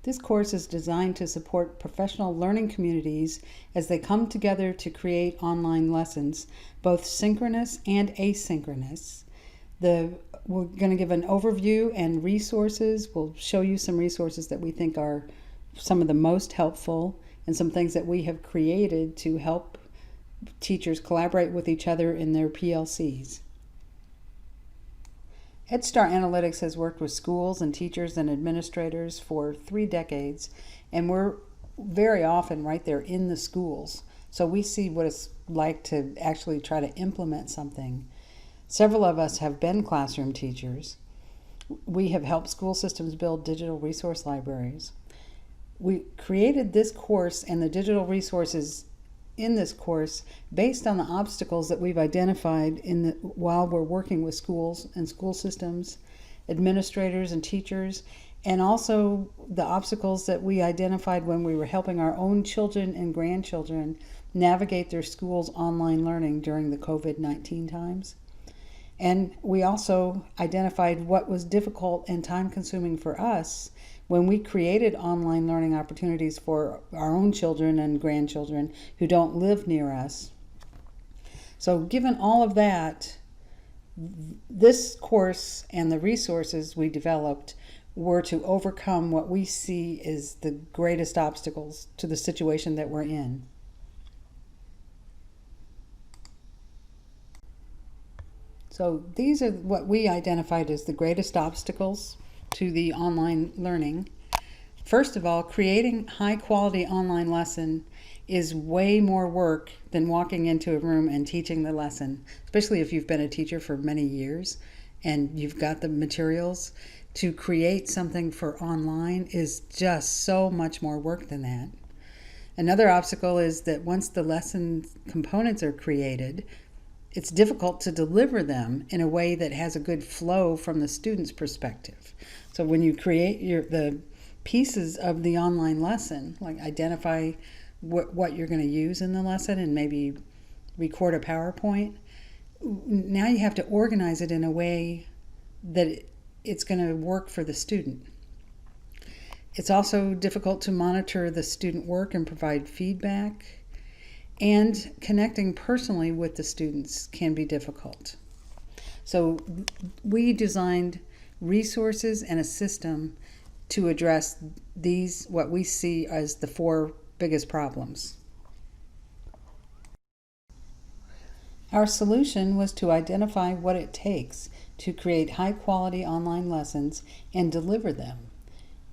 This course is designed to support professional learning communities as they come together to create online lessons, both synchronous and asynchronous. We're going to give an overview and resources. We'll show you some resources that we think are some of the most helpful and some things that we have created to help teachers collaborate with each other in their PLCs. Edstar Analytics has worked with schools and teachers and administrators for 3 decades, and we're very often right there in the schools. So we see what it's like to actually try to implement something. Several of us have been classroom teachers. We have helped school systems build digital resource libraries. We created this course and the digital resources in this course based on the obstacles that we've identified while we're working with schools and school systems, administrators and teachers, and also the obstacles that we identified when we were helping our own children and grandchildren navigate their school's online learning during the COVID-19 times. And we also identified what was difficult and time-consuming for us when we created online learning opportunities for our own children and grandchildren who don't live near us. So given all of that, this course and the resources we developed were to overcome what we see as the greatest obstacles to the situation that we're in. So these are what we identified as the greatest obstacles to the online learning. First of all, creating high-quality online lesson is way more work than walking into a room and teaching the lesson, especially if you've been a teacher for many years and you've got the materials. To create something for online is just so much more work than that. Another obstacle is that once the lesson components are created, it's difficult to deliver them in a way that has a good flow from the student's perspective. So when you create the pieces of the online lesson, like identify what you're going to use in the lesson and maybe record a PowerPoint, now you have to organize it in a way that it's going to work for the student. It's also difficult to monitor the student work and provide feedback. And connecting personally with the students can be difficult. So we designed resources and a system to address these, what we see as the 4 biggest problems. Our solution was to identify what it takes to create high-quality online lessons and deliver them.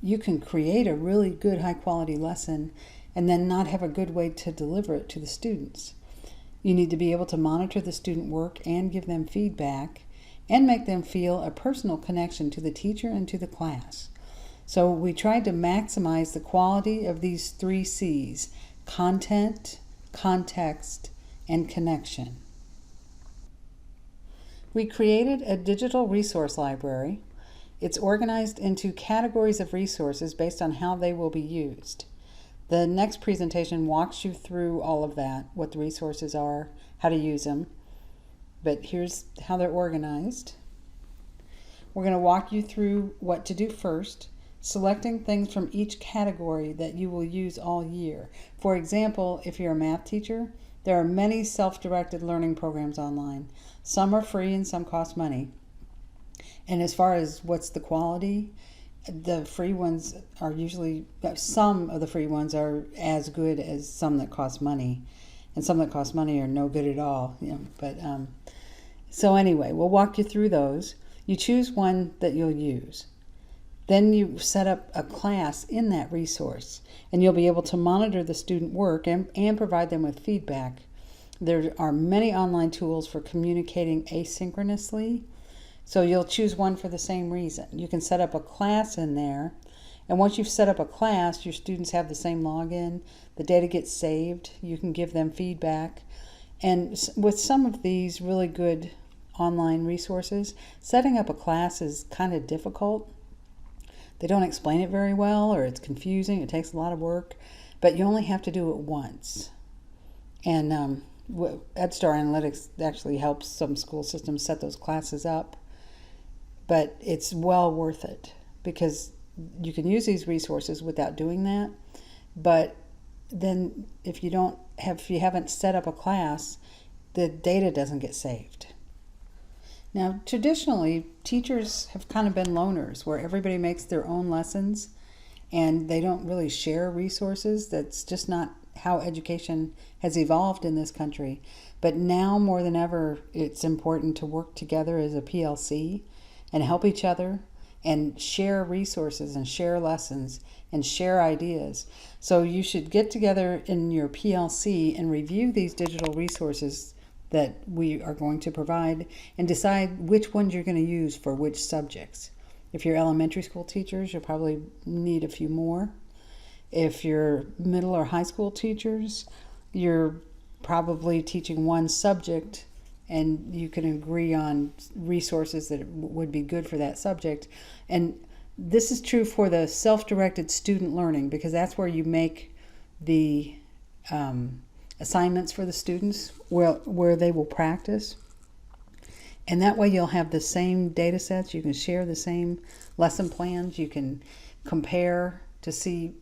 You can create a really good high-quality lesson and then not have a good way to deliver it to the students. You need to be able to monitor the student work and give them feedback and make them feel a personal connection to the teacher and to the class. So we tried to maximize the quality of these 3 C's: content, context, and connection. We created a digital resource library. It's organized into categories of resources based on how they will be used. The next presentation walks you through all of that, what the resources are, how to use them. But here's how they're organized. We're going to walk you through what to do first, selecting things from each category that you will use all year. For example, if you're a math teacher, there are many self-directed learning programs online. Some are free and some cost money. And as far as what's the quality, the free ones are usually, some of the free ones are as good as some that cost money, and some that cost money are no good at all. So anyway, we'll walk you through those. You choose one that you'll use. Then you set up a class in that resource, and you'll be able to monitor the student work and provide them with feedback. There are many online tools for communicating asynchronously. So you'll choose one for the same reason. You can set up a class in there, and once you've set up a class, your students have the same login. The data gets saved. You can give them feedback. And with some of these really good online resources, setting up a class is kind of difficult. They don't explain it very well, or it's confusing. It takes a lot of work, but you only have to do it once. And Edstar Analytics actually helps some school systems set those classes up. But it's well worth it because you can use these resources without doing that. But then if you haven't set up a class, the data doesn't get saved. Now, traditionally, teachers have kind of been loners where everybody makes their own lessons and they don't really share resources. That's just not how education has evolved in this country. But now more than ever, it's important to work together as a PLC and help each other and share resources and share lessons and share ideas. So you should get together in your PLC and review these digital resources that we are going to provide and decide which ones you're going to use for which subjects. If you're elementary school teachers, you'll probably need a few more. If you're middle or high school teachers, you're probably teaching one subject and you can agree on resources that would be good for that subject. And this is true for the self-directed student learning, because that's where you make the assignments for the students where they will practice. And that way you'll have the same data sets. You can share the same lesson plans. You can compare to see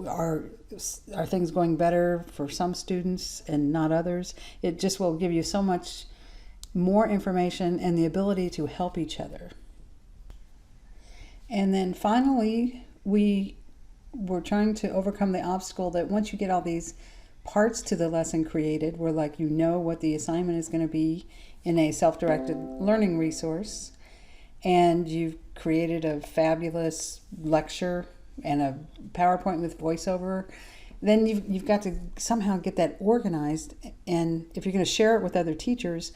are things going better for some students and not others. It just will give you so much more information and the ability to help each other. And then finally, we're trying to overcome the obstacle that once you get all these parts to the lesson created, where like you know what the assignment is going to be in a self-directed learning resource, and you've created a fabulous lecture and a PowerPoint with voiceover, then you've got to somehow get that organized. And if you're going to share it with other teachers,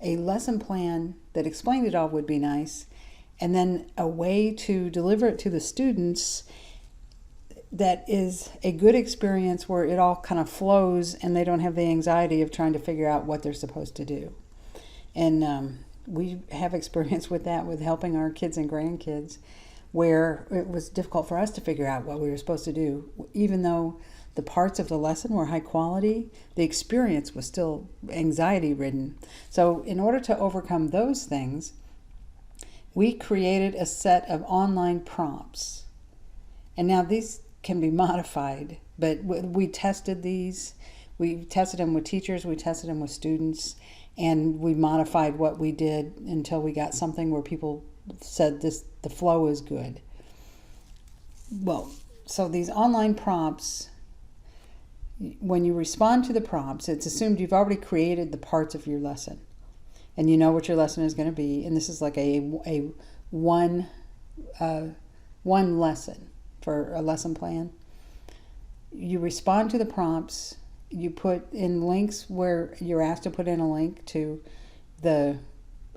a lesson plan that explained it all would be nice, and then a way to deliver it to the students that is a good experience where it all kind of flows and they don't have the anxiety of trying to figure out what they're supposed to do. And we have experience with that with helping our kids and grandkids, where it was difficult for us to figure out what we were supposed to do. Even though the parts of the lesson were high quality, the experience was still anxiety ridden. So in order to overcome those things, we created a set of online prompts. And now these can be modified, but we tested these. We tested them with teachers, we tested them with students, and we modified what we did until we got something where people said the flow is good. Well, so these online prompts, when you respond to the prompts, it's assumed you've already created the parts of your lesson and you know what your lesson is going to be. And this is like a one lesson for a lesson plan. You respond to the prompts, you put in links where you're asked to put in a link to the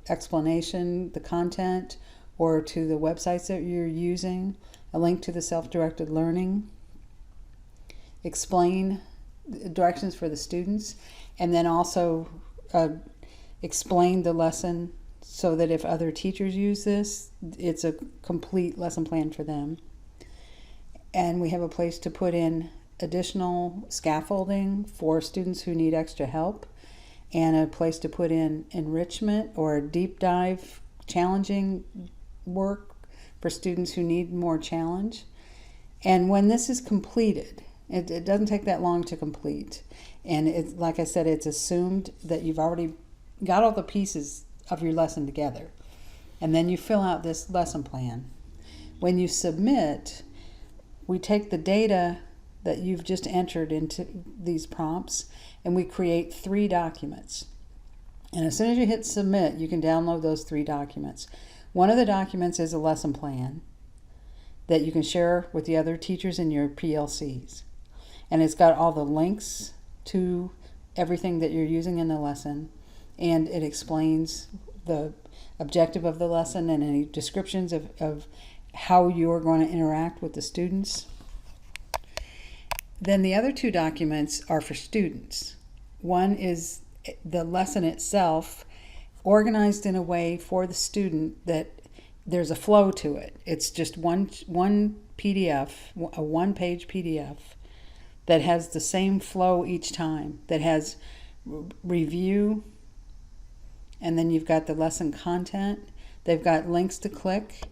explanation, the content, or to the websites that you're using, a link to the self-directed learning, explain directions for the students, and then also explain the lesson so that if other teachers use this, it's a complete lesson plan for them. And we have a place to put in additional scaffolding for students who need extra help, and a place to put in enrichment or deep dive challenging work for students who need more challenge. And when this is completed, it doesn't take that long to complete. And it's, like I said, it's assumed that you've already got all the pieces of your lesson together. And then you fill out this lesson plan. When you submit, we take the data that you've just entered into these prompts and we create 3 documents. And as soon as you hit submit, you can download those 3 documents. One of the documents is a lesson plan that you can share with the other teachers in your PLCs. And it's got all the links to everything that you're using in the lesson, and it explains the objective of the lesson and any descriptions of how you're going to interact with the students. Then the other 2 documents are for students. One is the lesson itself, organized in a way for the student that there's a flow to it. It's just one PDF, a 1-page PDF that has the same flow each time, that has review, and then you've got the lesson content. They've got links to click,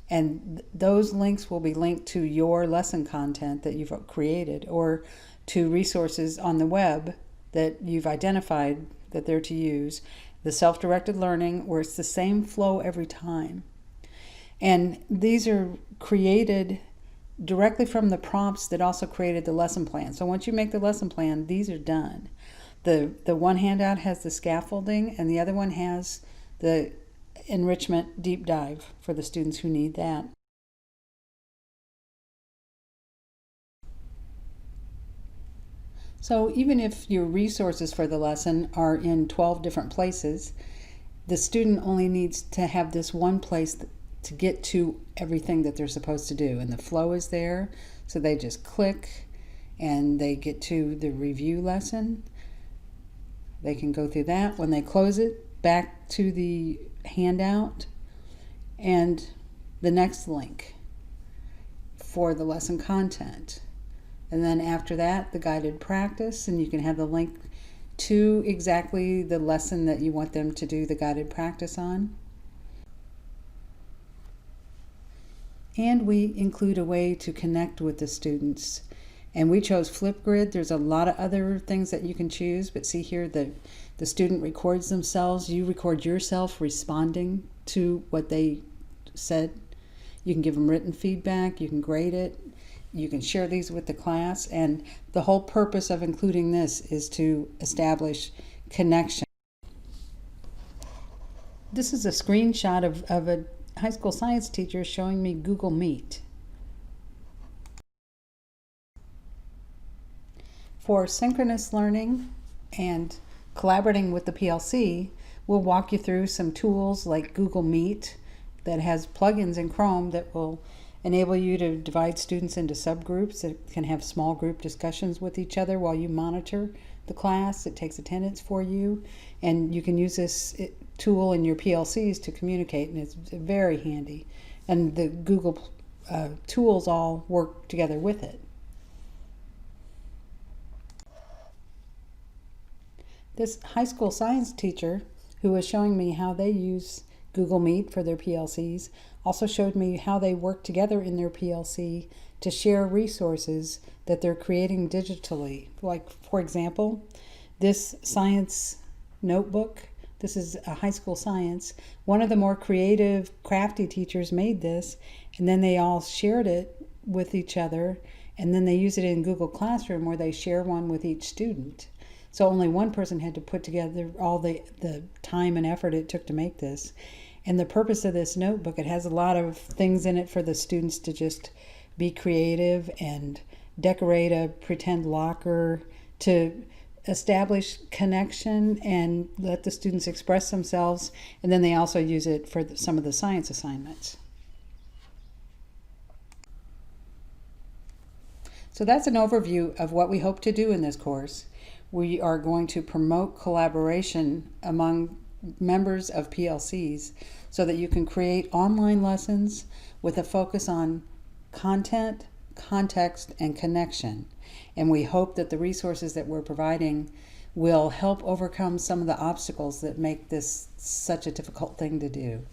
And those links will be linked to your lesson content that you've created, or to resources on the web that you've identified that they're to use. The self-directed learning, where it's the same flow every time. And these are created directly from the prompts that also created the lesson plan. So once you make the lesson plan, these are done. The one handout has the scaffolding, and the other one has the enrichment deep dive for the students who need that. So even if your resources for the lesson are in 12 different places, the student only needs to have this one place to get to everything that they're supposed to do. And the flow is there, so they just click and they get to the review lesson. They can go through that. When they close it, back to the handout and the next link for the lesson content. And then after that, the guided practice, and you can have the link to exactly the lesson that you want them to do the guided practice on. And we include a way to connect with the students. And we chose Flipgrid. There's a lot of other things that you can choose, but see here, the student records themselves. You record yourself responding to what they said. You can give them written feedback. You can grade it. You can share these with the class. And the whole purpose of including this is to establish connection. This is a screenshot of a high school science teacher showing me Google Meet. For synchronous learning and collaborating with the PLC, we'll walk you through some tools like Google Meet that has plugins in Chrome that will enable you to divide students into subgroups that can have small group discussions with each other while you monitor the class. It takes attendance for you, and you can use this tool in your PLCs to communicate, and it's very handy. And the Google tools all work together with it. This high school science teacher who was showing me how they use Google Meet for their PLCs also showed me how they work together in their PLC to share resources that they're creating digitally. Like, for example, this science notebook. This is a high school science. One of the more creative, crafty teachers made this, and then they all shared it with each other, and then they use it in Google Classroom where they share one with each student. So only one person had to put together all the time and effort it took to make this. And the purpose of this notebook, it has a lot of things in it for the students to just be creative and decorate a pretend locker, to establish connection and let the students express themselves. And then they also use it for some of the science assignments. So that's an overview of what we hope to do in this course. We are going to promote collaboration among members of PLCs so that you can create online lessons with a focus on content, context, and connection. And we hope that the resources that we're providing will help overcome some of the obstacles that make this such a difficult thing to do.